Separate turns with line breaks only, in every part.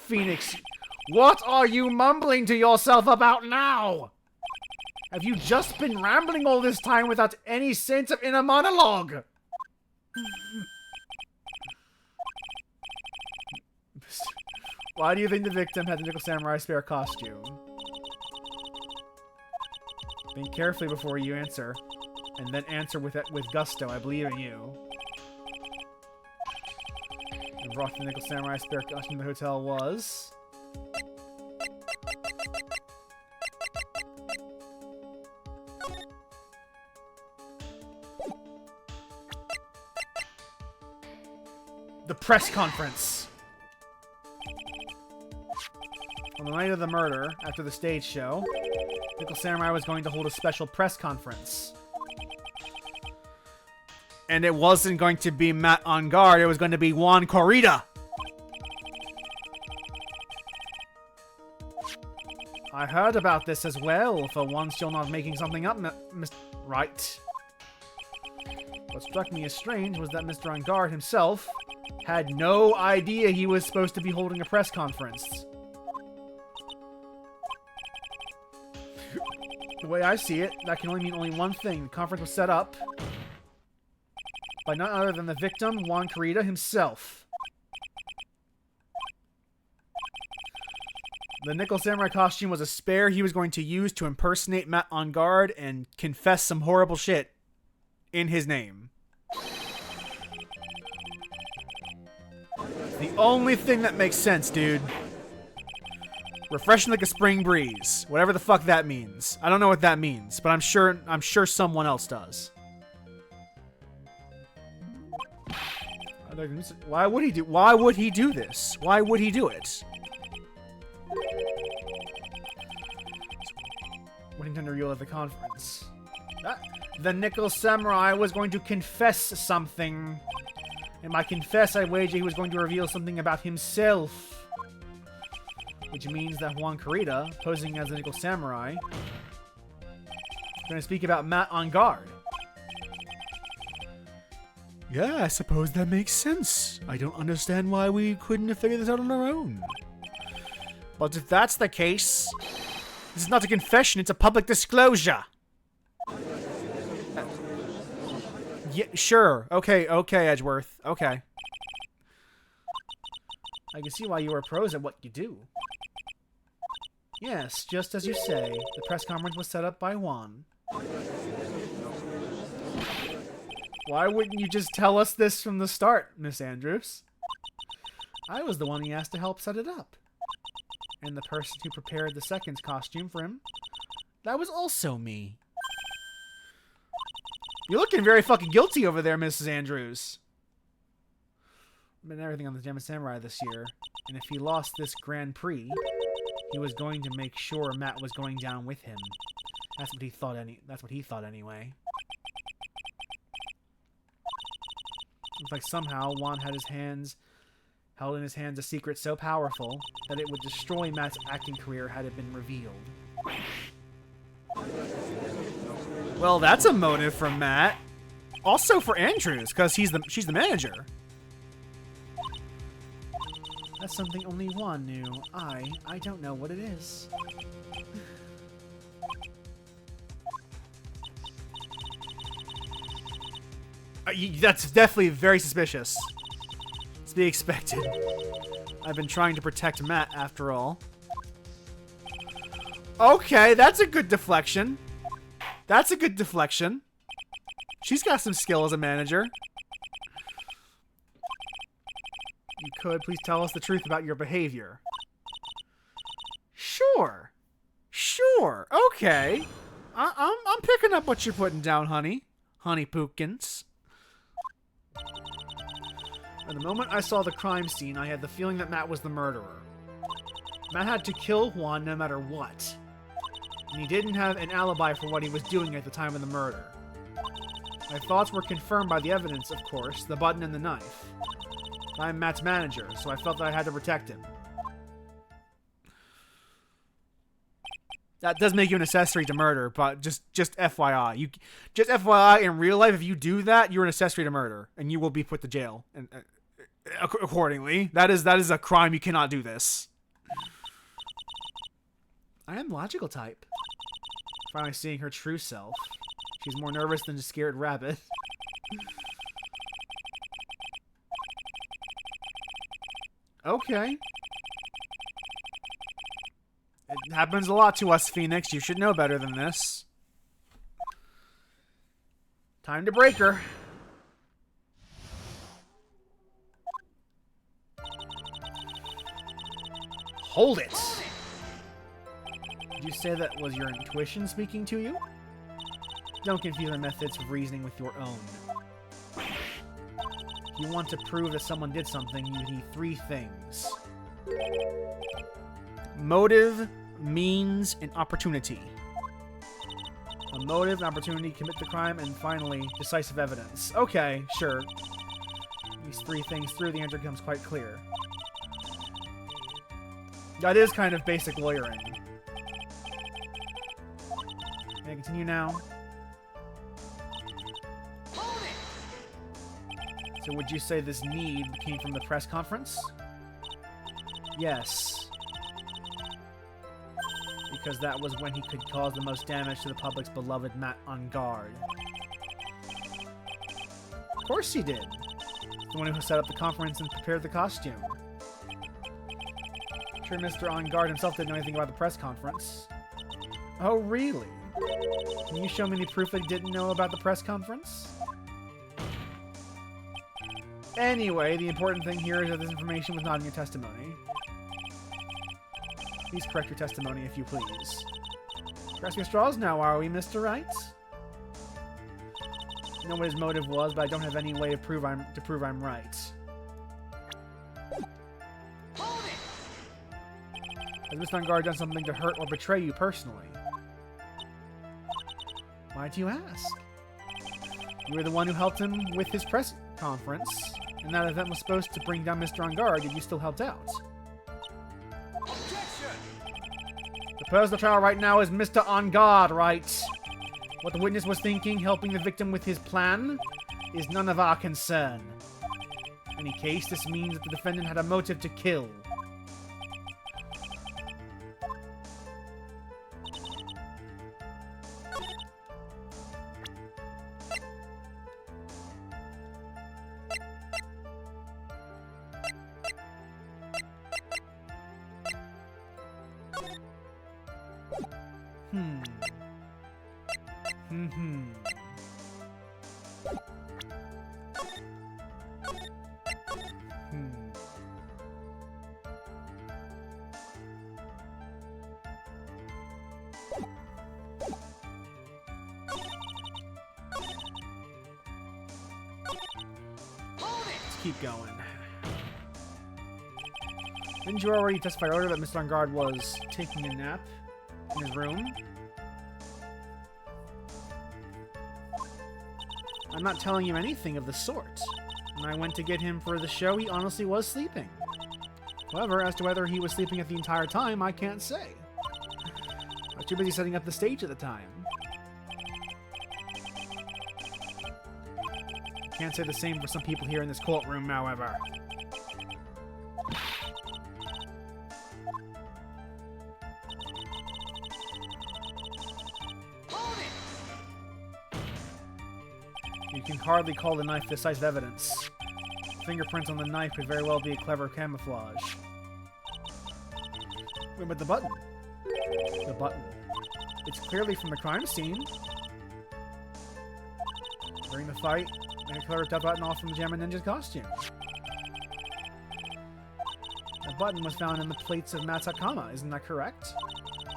Phoenix? What are you mumbling to yourself about now? Have you just been rambling all this time without any sense of inner monologue? Why do you think the victim had the Nickel Samurai spare costume? Think carefully before you answer. And then answer with gusto. I believe in you. And brought the Nickel Samurai spare costume the hotel was... the press conference. On the night of the murder, after the stage show, Nickel Samurai was going to hold a special press conference. And it wasn't going to be Matt on guard, it was going to be Juan Corrida. I heard about this as well. For once, you're not making something up, Mr. Wright. What struck me as strange was that Mr. On Guard himself had no idea he was supposed to be holding a press conference. The way I see it, that can only mean only one thing. The conference was set up by none other than the victim, Juan Corrida himself. The Nickel Samurai costume was a spare he was going to use to impersonate Matt On Guard and confess some horrible shit in his name. The only thing that makes sense, dude. Refreshing like a spring breeze. Whatever the fuck that means. I don't know what that means, but I'm sure someone else does. Why would he do this? Why would he do it? What intend to reveal at the conference? The Nickel Samurai was going to confess something. And by confess, I wager he was going to reveal something about himself. Which means that Juan Corrida, posing as the Nickel Samurai, is going to speak about Matt On Guard. Yeah, I suppose that makes sense. I don't understand why we couldn't have figured this out on our own. But if that's the case, this is not a confession, it's a public disclosure. Yeah, sure. Okay, Edgeworth. Okay. I can see why you are pros at what you do. Yes, just as you say, the press conference was set up by Juan. Why wouldn't you just tell us this from the start, Miss Andrews? I was the one he asked to help set it up. And the person who prepared the second costume for him, that was also me. You're looking very fucking guilty over there, Mrs. Andrews. I've been everything on the Gem Samurai this year, and if he lost this Grand Prix, he was going to make sure Matt was going down with him. That's what he thought anyway. It's like somehow Juan had held in his hands a secret so powerful that it would destroy Matt's acting career had it been revealed. Well, that's a motive for Matt. Also for Andrews, because she's the manager. That's something only Juan knew. I don't know what it is. That's definitely very suspicious. It's to be expected. I've been trying to protect Matt, after all. Okay, that's a good deflection. That's a good deflection. She's got some skill as a manager. You could please tell us the truth about your behavior. Sure. Okay. I'm picking up what you're putting down, honey. Honey Pookins. At the moment I saw the crime scene, I had the feeling that Matt was the murderer. Matt had to kill Juan no matter what. And he didn't have an alibi for what he was doing at the time of the murder. My thoughts were confirmed by the evidence, of course, the button and the knife. I'm Matt's manager, so I felt that I had to protect him. That does make you an accessory to murder, but just FYI. Just FYI, in real life, if you do that, you're an accessory to murder, and you will be put to jail. And accordingly, that is a crime. You cannot do this. I am the logical type. Finally seeing her true self. She's more nervous than a scared rabbit. Okay. It happens a lot to us, Phoenix. You should know better than this. Time to break her. Hold it! Did you say that was your intuition speaking to you? Don't confuse the methods of reasoning with your own. If you want to prove that someone did something, you need 3 things. Motive, means, and opportunity. A motive, an opportunity, commit the crime, and finally, decisive evidence. Okay, sure. These 3 things through, the answer becomes quite clear. That is kind of basic lawyering. Can I continue now? So would you say this need came from the press conference? Yes. Because that was when he could cause the most damage to the public's beloved Matt on guard. Of course he did. The one who set up the conference and prepared the costume. Sure, Mr. On Guard himself didn't know anything about the press conference. Oh, really? Can you show me any proof that he didn't know about the press conference? Anyway, the important thing here is that this information was not in your testimony. Please correct your testimony, if you please. Grasping straws now, are we, Mr. Wright? I know what his motive was, but I don't have any way to prove I'm right. Has Mr. On Guard done something to hurt or betray you personally? Why do you ask? You were the one who helped him with his press conference, and that event was supposed to bring down Mr. On Guard, yet you still helped out. Objection! The person of the trial right now is Mr. On Guard, right? What the witness was thinking, helping the victim with his plan, is none of our concern. In any case, this means that the defendant had a motive to kill. Keep going. Didn't you already testify earlier that Mr. On Guard was taking a nap in his room? I'm not telling you anything of the sort. When I went to get him for the show, he honestly was sleeping. However, as to whether he was sleeping at the entire time, I can't say. I was too busy setting up the stage at the time. Can't say the same for some people here in this courtroom, however. You can hardly call the knife decisive evidence. Fingerprints on the knife could very well be a clever camouflage. Wait, but the button. The button. It's clearly from the crime scene. During the fight, and a clever top button off from the Jammer Ninja's costume. The button was found in the plates of Matt's Hakama, isn't that correct?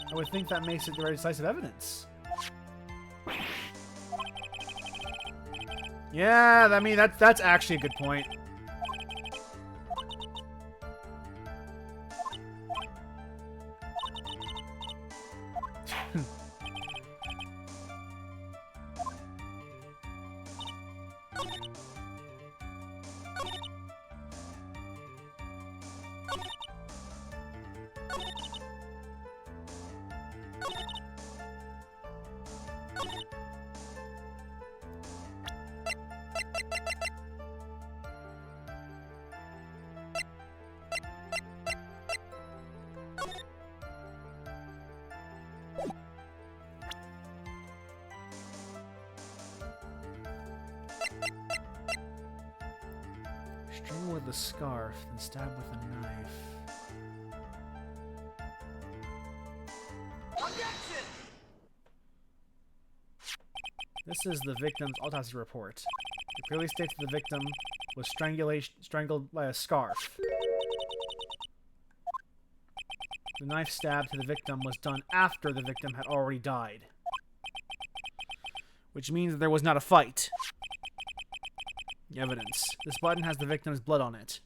I would think that makes it very decisive evidence. Yeah, I mean, that's actually a good point. scarf, then stabbed with a knife.
Objection!
This is the victim's autopsy report. It clearly states that the victim was strangled by a scarf. The knife stab to the victim was done after the victim had already died. Which means that there was not a fight. Evidence. This button has the victim's blood on it.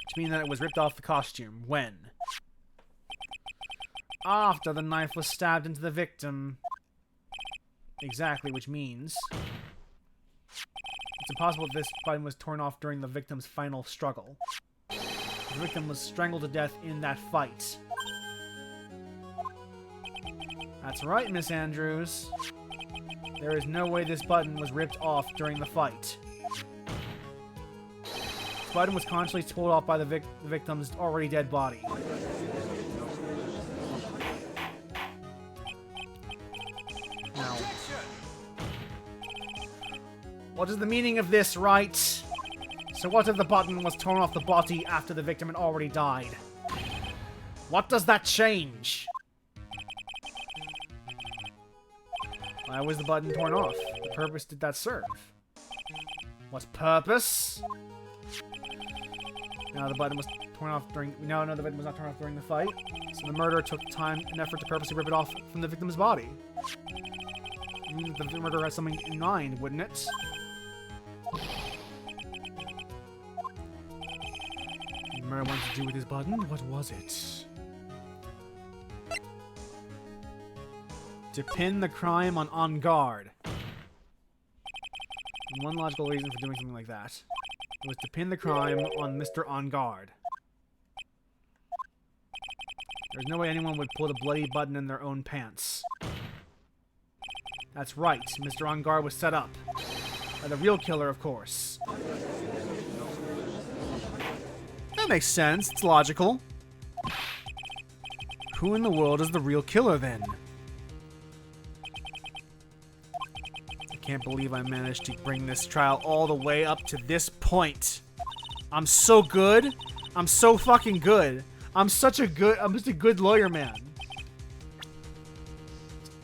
Which means that it was ripped off the costume. When? After the knife was stabbed into the victim. Exactly, which means it's impossible that this button was torn off during the victim's final struggle. The victim was strangled to death in that fight. That's right, Miss Andrews. There is no way this button was ripped off during the fight. This button was consciously pulled off by the victim's already dead body. Now, what is the meaning of this, Wright? So what if the button was torn off the body after the victim had already died? What does that change? Why was the button torn off? What purpose did that serve? What purpose? Now the button was torn off during... No, the button was not torn off during the fight. So the murderer took time and effort to purposely rip it off from the victim's body. I mean, the murderer had something in mind, wouldn't it? The murderer wanted to do with his button? What was it? To pin the crime on guard. And one logical reason for doing something like that was to pin the crime on Mr. On Guard. There's no way anyone would put a bloody button in their own pants. That's right, Mr. On Guard was set up. By the real killer, of course. That makes sense, it's logical. Who in the world is the real killer, then? I can't believe I managed to bring this trial all the way up to this point. I'm so good. I'm so fucking good. I'm just a good lawyer, man.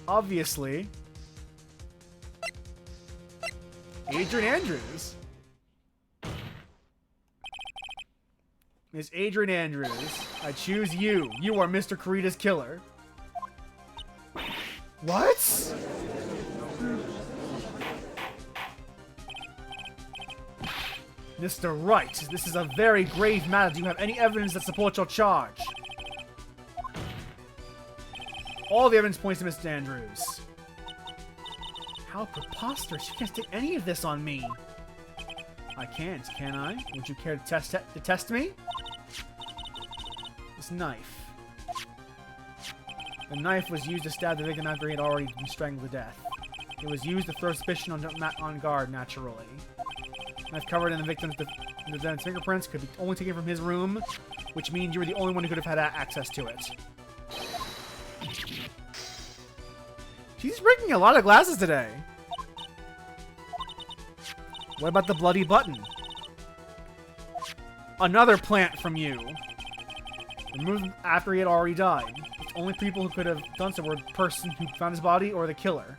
Obviously. Adrian Andrews. Miss Adrian Andrews, I choose you. You are Mr. Kurita's killer. What? Mr. Wright, this is a very grave matter. Do you have any evidence that supports your charge? All the evidence points to Mr. Andrews. How preposterous. You can't stick any of this on me. I can't, can I? Would you care to test me? This knife. The knife was used to stab the victim after he had already been strangled to death. It was used to throw suspicion on guard, naturally. Knife covered in the victim's fingerprints could be only taken from his room, which means you were the only one who could have had access to it. She's breaking a lot of glasses today. What about the bloody button? Another plant from you. Removed after he had already died. The only people who could have done so were the person who found his body or the killer.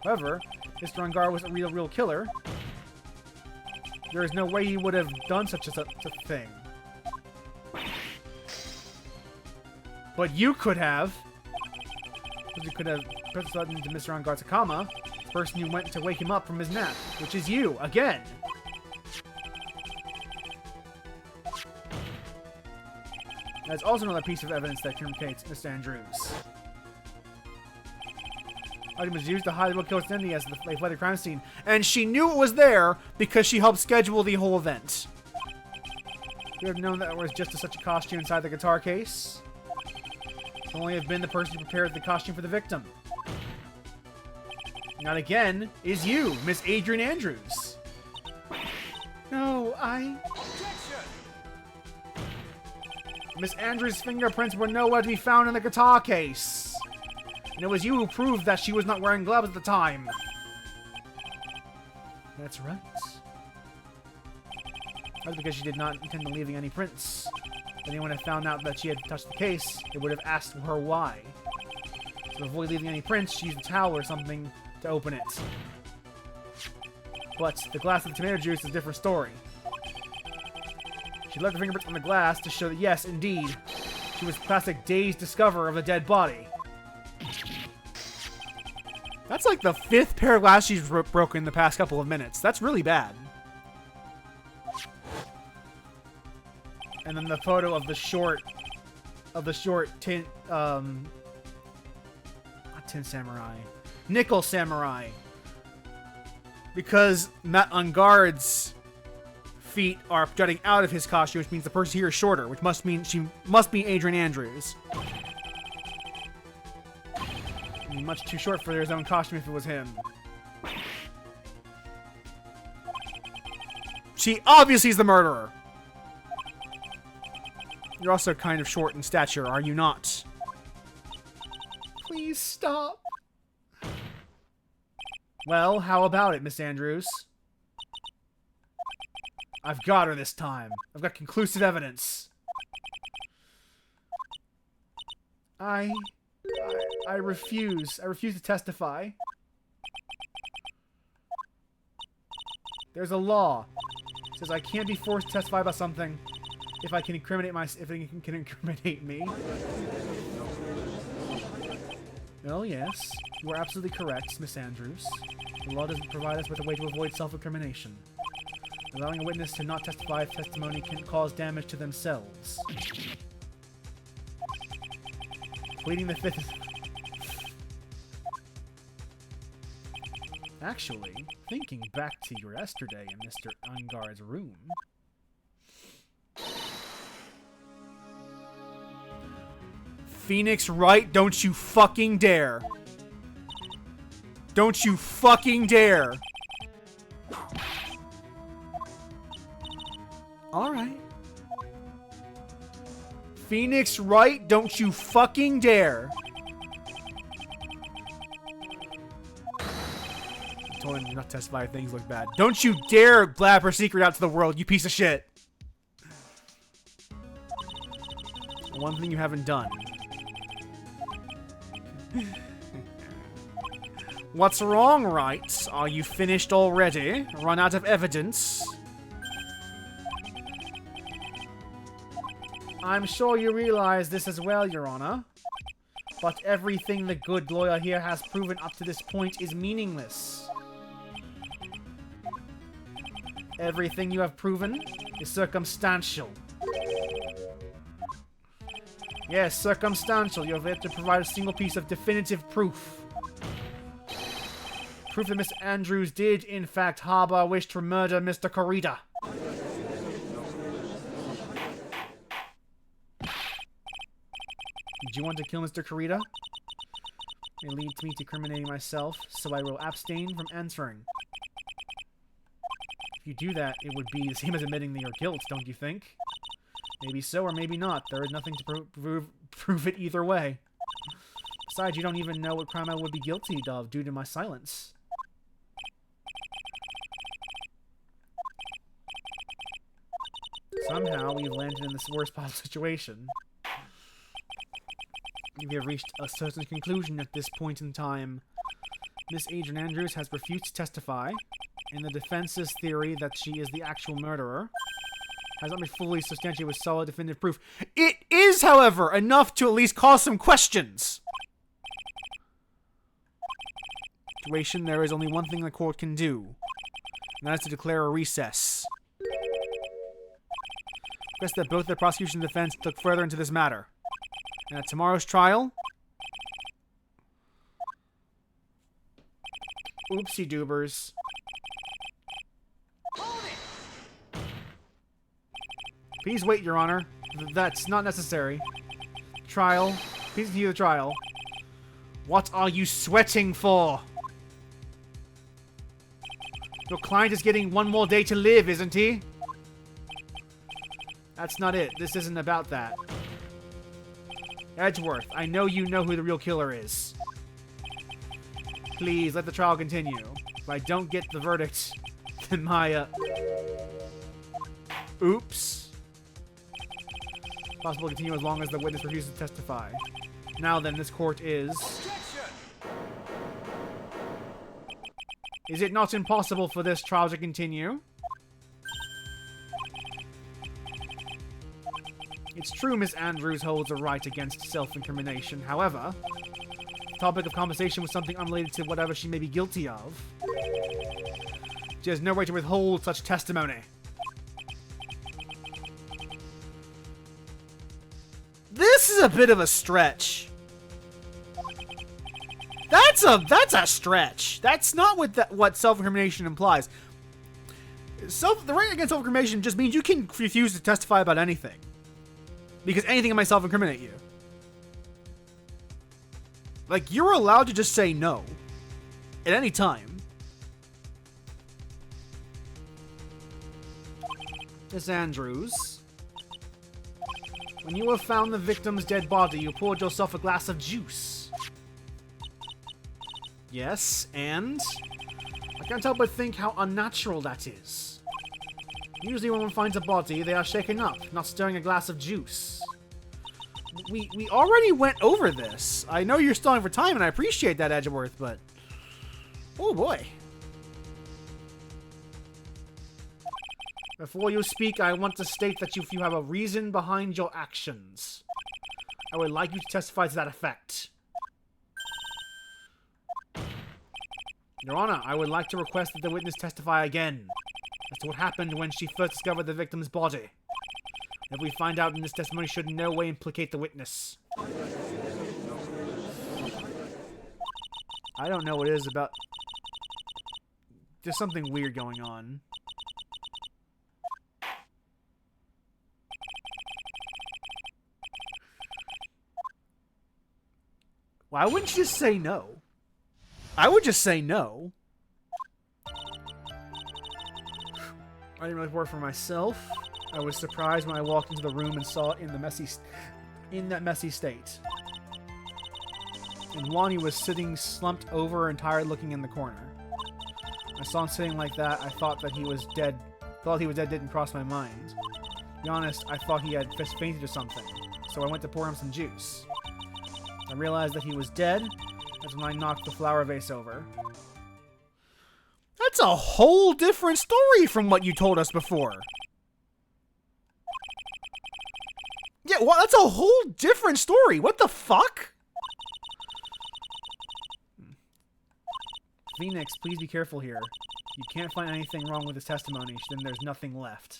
However, Mr. Ungar was a real killer. There is no way he would have done such a thing. But you could have. You could have pressed the button to Mr. Ungar Takama, the person who went to wake him up from his nap, which is you, again. That's also another piece of evidence that communicates Mr. Andrews. Item was used to hide the real killer's identity as they fled the crime scene, and she knew it was there because she helped schedule the whole event. You have known that it was just such a costume inside the guitar case. It only have been the person who prepared the costume for the victim. Not again is you, Miss Adrian Andrews. No, Miss Andrews' fingerprints were nowhere to be found in the guitar case. And it was you who proved that she was not wearing gloves at the time. That's right. That's because she did not intend on leaving any prints. If anyone had found out that she had touched the case, they would have asked her why. To avoid leaving any prints, she used a towel or something to open it. But the glass of the tomato juice is a different story. She left her fingerprints on the glass to show that, yes, indeed, she was classic dazed discoverer of a dead body. That's like the 5th pair of glass she's broken in the past couple of minutes. That's really bad. And then the photo of the short tin, not tin samurai, nickel samurai. Because Matt Unguard's feet are jutting out of his costume, which means the person here is shorter, which must mean she must be Adrian Andrews. I mean, much too short for his own costume if it was him. She obviously is the murderer. You're also kind of short in stature, are you not? Please stop. Well, how about it, Miss Andrews? I've got her this time. I've got conclusive evidence. I refuse. I refuse to testify. There's a law. It says I can't be forced to testify about something if it can incriminate me. Oh, yes. You are absolutely correct, Miss Andrews. The law doesn't provide us with a way to avoid self-incrimination. Allowing a witness to not testify if testimony can cause damage to themselves. Pleading the 5th... Actually, thinking back to your yesterday in Mr. Unguard's room... Phoenix Wright, don't you fucking dare! Don't you fucking dare! Alright. Phoenix Wright, don't you fucking dare! I told him not to testify if things look bad. Don't you dare blab her secret out to the world, you piece of shit! One thing you haven't done. What's wrong, Wright? Are you finished already? Run out of evidence? I'm sure you realize this as well, Your Honor. But everything the good lawyer here has proven up to this point is meaningless. Everything you have proven is circumstantial. Yes, circumstantial. You have yet to provide a single piece of definitive proof. Proof that Mr. Andrews did, in fact, harbor a wish to murder Mr. Kurita. Did you want to kill Mr. Kurita? It leads me to incriminating myself, so I will abstain from answering. If you do that, it would be the same as admitting your guilt, don't you think? Maybe so, or maybe not. There is nothing to prove it either way. Besides, you don't even know what crime I would be guilty of due to my silence. Somehow, we've landed in this worst possible situation. We have reached a certain conclusion at this point in time. Miss Adrian Andrews has refused to testify, and the defense's theory that she is the actual murderer has not been fully substantiated with solid definitive proof. It is, however, enough to at least cause some questions. Situation, there is only one thing the court can do, and that is to declare a recess. Request that both the prosecution and defense look further into this matter. And at tomorrow's trial... Oopsie doobers. Please wait, Your Honor. That's not necessary. Trial. Please continue the trial. What are you sweating for? Your client is getting one more day to live, isn't he? That's not it. This isn't about that. Edgeworth, I know you know who the real killer is. Please, let the trial continue. If I don't get the verdict, then my, Oops. Possible to continue as long as the witness refuses to testify. Now then, this court is... Is it not impossible for this trial to continue? It's true Miss Andrews holds a right against self-incrimination. However, the topic of conversation was something unrelated to whatever she may be guilty of. She has no right to withhold such testimony. This is a bit of a stretch. That's a stretch. That's not what self-incrimination implies. The right against self-incrimination just means you can refuse to testify about anything. Because anything might self-incriminate you. Like, you're allowed to just say no. At any time. Miss Andrews. When you have found the victim's dead body, you poured yourself a glass of juice. Yes, and? I can't help but think how unnatural that is. Usually when one finds a body, they are shaken up, not stirring a glass of juice. We already went over this. I know you're stalling for time, and I appreciate that, Edgeworth, but... Oh, boy. Before you speak, I want to state that if you have a reason behind your actions, I would like you to testify to that effect. Your Honor, I would like to request that the witness testify again as to what happened when she first discovered the victim's body. If we find out in this testimony should in no way implicate the witness. I don't know what it is about... There's something weird going on. Why wouldn't you just say no? I would just say no. I didn't really work for myself. I was surprised when I walked into the room and saw it in that messy state. And Lonnie was sitting slumped over and tired looking in the corner. I saw him sitting like that. I thought that he was dead. Thought he was dead didn't cross my mind. To be honest, I thought he had fainted or something. So I went to pour him some juice. I realized that he was dead. That's when I knocked the flower vase over. That's a whole different story from what you told us before. Yeah, well, that's a whole different story. What the fuck? Phoenix, please be careful here. You can't find anything wrong with his testimony, then there's nothing left.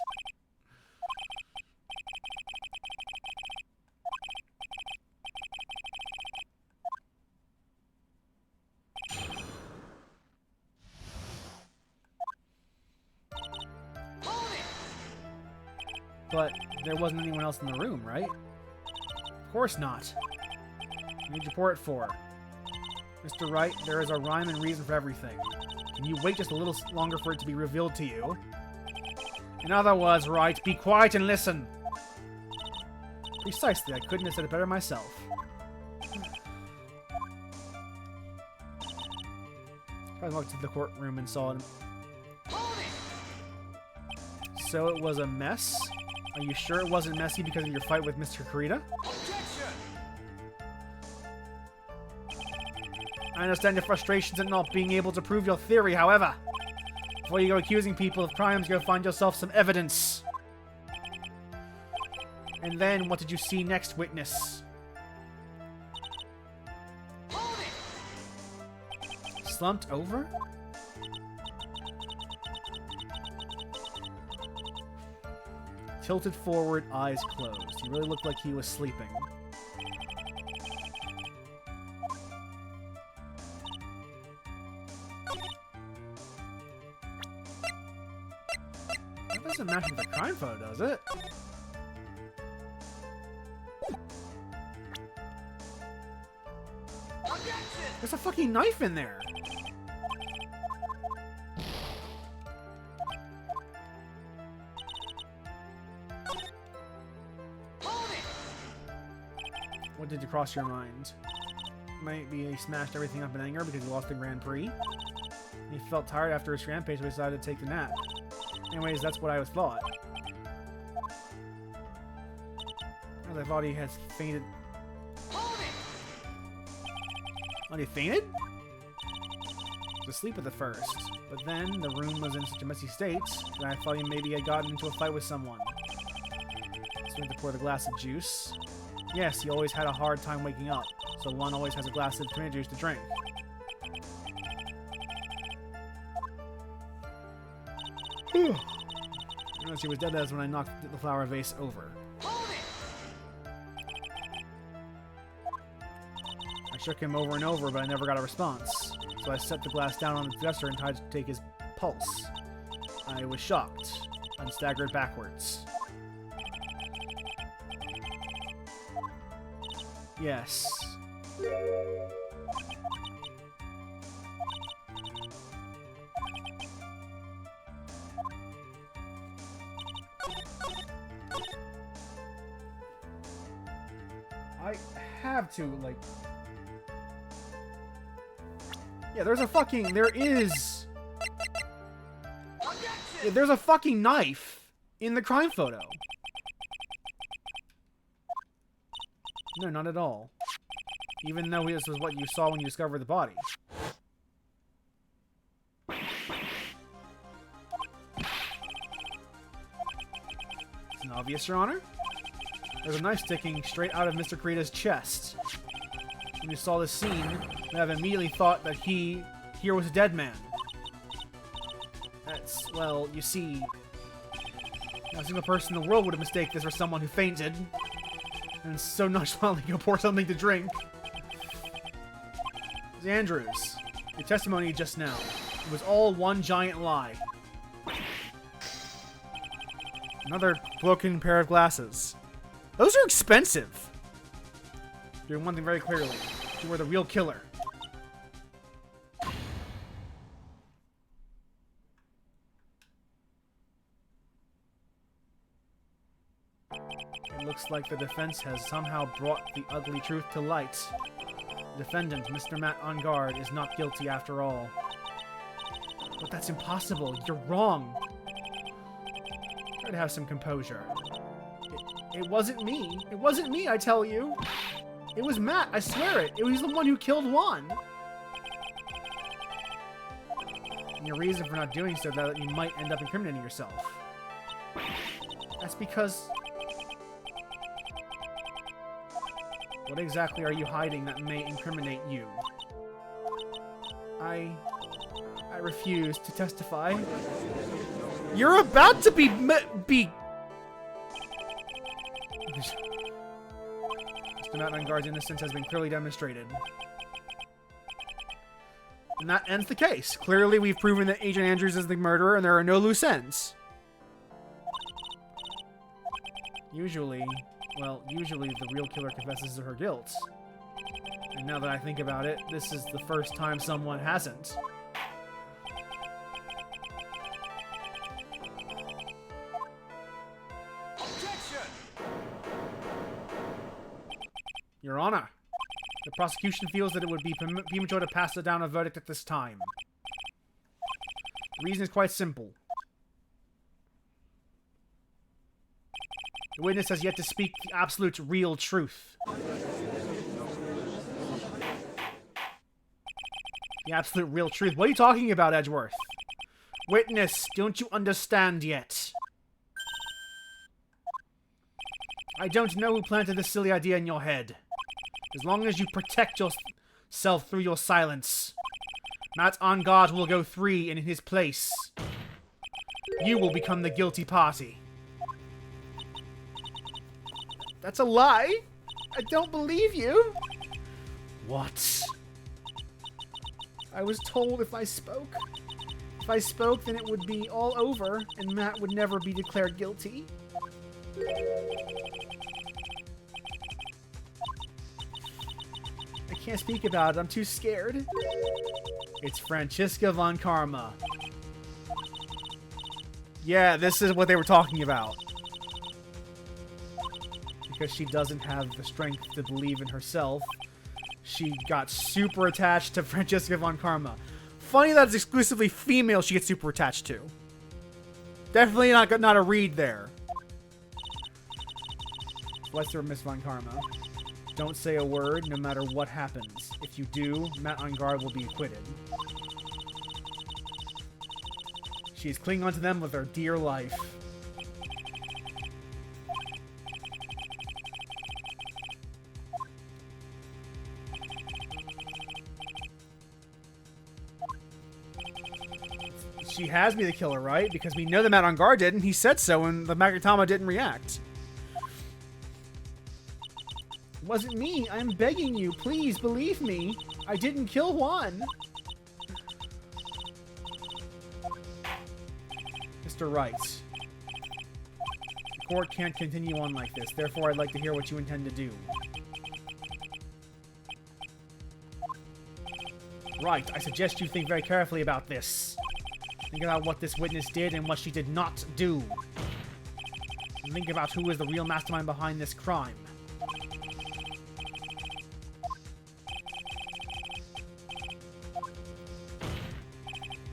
But there wasn't anyone else in the room, right? Of course not. What did you pour it for? Mr. Wright, there is a rhyme and reason for everything. Can you wait just a little longer for it to be revealed to you? In other words, Wright, be quiet and listen. Precisely, I couldn't have said it better myself. I walked to the courtroom and saw it. So it was a mess? Are you sure it wasn't messy because of your fight with Mr. Kurita? I understand your frustrations at not being able to prove your theory, however. Before you go accusing people of crimes, go find yourself some evidence. And then, what did you see next, witness? Slumped over? Tilted forward, eyes closed. He really looked like he was sleeping. That doesn't match with the crime photo, does it? There's a fucking knife in there! What did cross your mind? Maybe he smashed everything up in anger because he lost the Grand Prix. He felt tired after his rampage, so he decided to take the nap. Anyways, that's what I was thought. I thought he had fainted. Oh, he fainted? He was asleep at the first, but then the room was in such a messy state that I thought he maybe had gotten into a fight with someone. So we had to pour the glass of juice. Yes, he always had a hard time waking up, so one always has a glass of tomato juice to drink. I noticed he was dead as when I knocked the flower vase over. I shook him over and over, but I never got a response. So I set the glass down on the dresser and tried to take his pulse. I was shocked and staggered backwards. Yes. I have to, like... Yeah, there's a fucking... There is... Yeah, there's a fucking knife in the crime photo. No, not at all. Even though this was what you saw when you discovered the body. It's obvious, Your Honor. There's a knife sticking straight out of Mr. Kurita's chest. When you saw this scene, you have immediately thought that here was a dead man. That's, well, you see... Not a single person in the world would have mistaken this for someone who fainted. And so nonchalantly go pour something to drink. Ms. Andrews, your testimony just now. It was all one giant lie. Another broken pair of glasses. Those are expensive. Doing one thing very clearly. You were the real killer. It looks like the defense has somehow brought the ugly truth to light. The defendant, Mr. Matt on guard, is not guilty after all. But that's impossible. You're wrong. Try to have some composure. It wasn't me. It wasn't me, I tell you. It was Matt, I swear it. It was the one who killed Juan. And your reason for not doing so is that you might end up incriminating yourself. That's because... What exactly are you hiding that may incriminate you? I refuse to testify. You're about to be... Mr. Matt Vanguard's innocence has been clearly demonstrated. And that ends the case. Clearly, we've proven that Adrian Andrews is the murderer, and there are no loose ends. Usually the real killer confesses to her guilt. And now that I think about it, this is the first time someone hasn't.
Objection!
Your Honor, the prosecution feels that it would be premature to pass down a verdict at this time. The reason is quite simple. The witness has yet to speak the absolute real truth. The absolute real truth. What are you talking about, Edgeworth? Witness, don't you understand yet? I don't know who planted this silly idea in your head. As long as you protect yourself through your silence, Matt on guard will go free, and in his place, you will become the guilty party. That's a lie. I don't believe you. What? I was told if I spoke, then it would be all over, and Matt would never be declared guilty. I can't speak about it. I'm too scared. It's Franziska von Karma. Yeah, this is what they were talking about. Because she doesn't have the strength to believe in herself, she got super attached to Franziska von Karma. Funny that it's exclusively female she gets super attached to. Definitely not a read there. What's there, Miss Von Karma? Don't say a word, no matter what happens. If you do, Matt on guard will be acquitted. She's clinging onto them with her dear life. She has me the killer, right? Because we know the Matt on guard didn't. He said so, and the Magatama didn't react. It wasn't me. I'm begging you. Please, believe me. I didn't kill Juan. Mr. Wright. The court can't continue on like this. Therefore, I'd like to hear what you intend to do. Right. I suggest you think very carefully about this. Think about what this witness did and what she did not do. And think about who is the real mastermind behind this crime.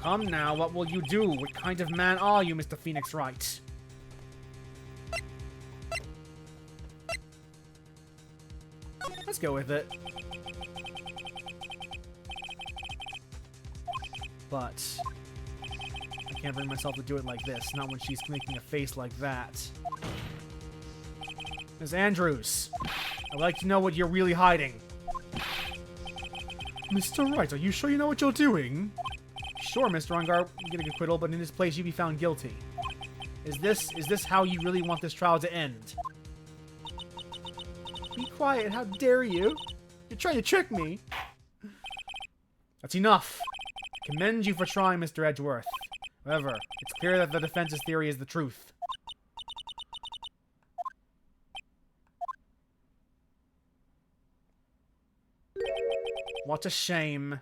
Come now, what will you do? What kind of man are you, Mr. Phoenix Wright? Let's go with it. But I can't bring myself to do it like this. Not when she's making a face like that. Ms. Andrews, I'd like to know what you're really hiding. Mr. Wright, are you sure you know what you're doing? Sure, Mr. Ungar, you get a acquittal, but in this place you'd be found guilty. Is this how you really want this trial to end? Be quiet, how dare you? You're trying to trick me. That's enough. I commend you for trying, Mr. Edgeworth. However, it's clear that the defense's theory is the truth. What a shame.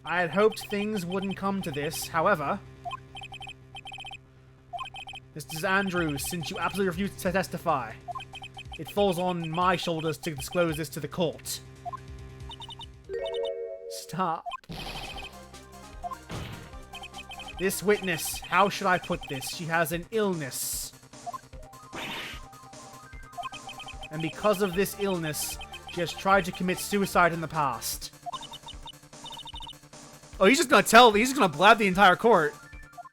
I had hoped things wouldn't come to this, however... Mr. Andrews, since you absolutely refuse to testify, it falls on my shoulders to disclose this to the court. Stop. This witness, how should I put this? She has an illness. And because of this illness, she has tried to commit suicide in the past. Oh, he's just gonna blab the entire court.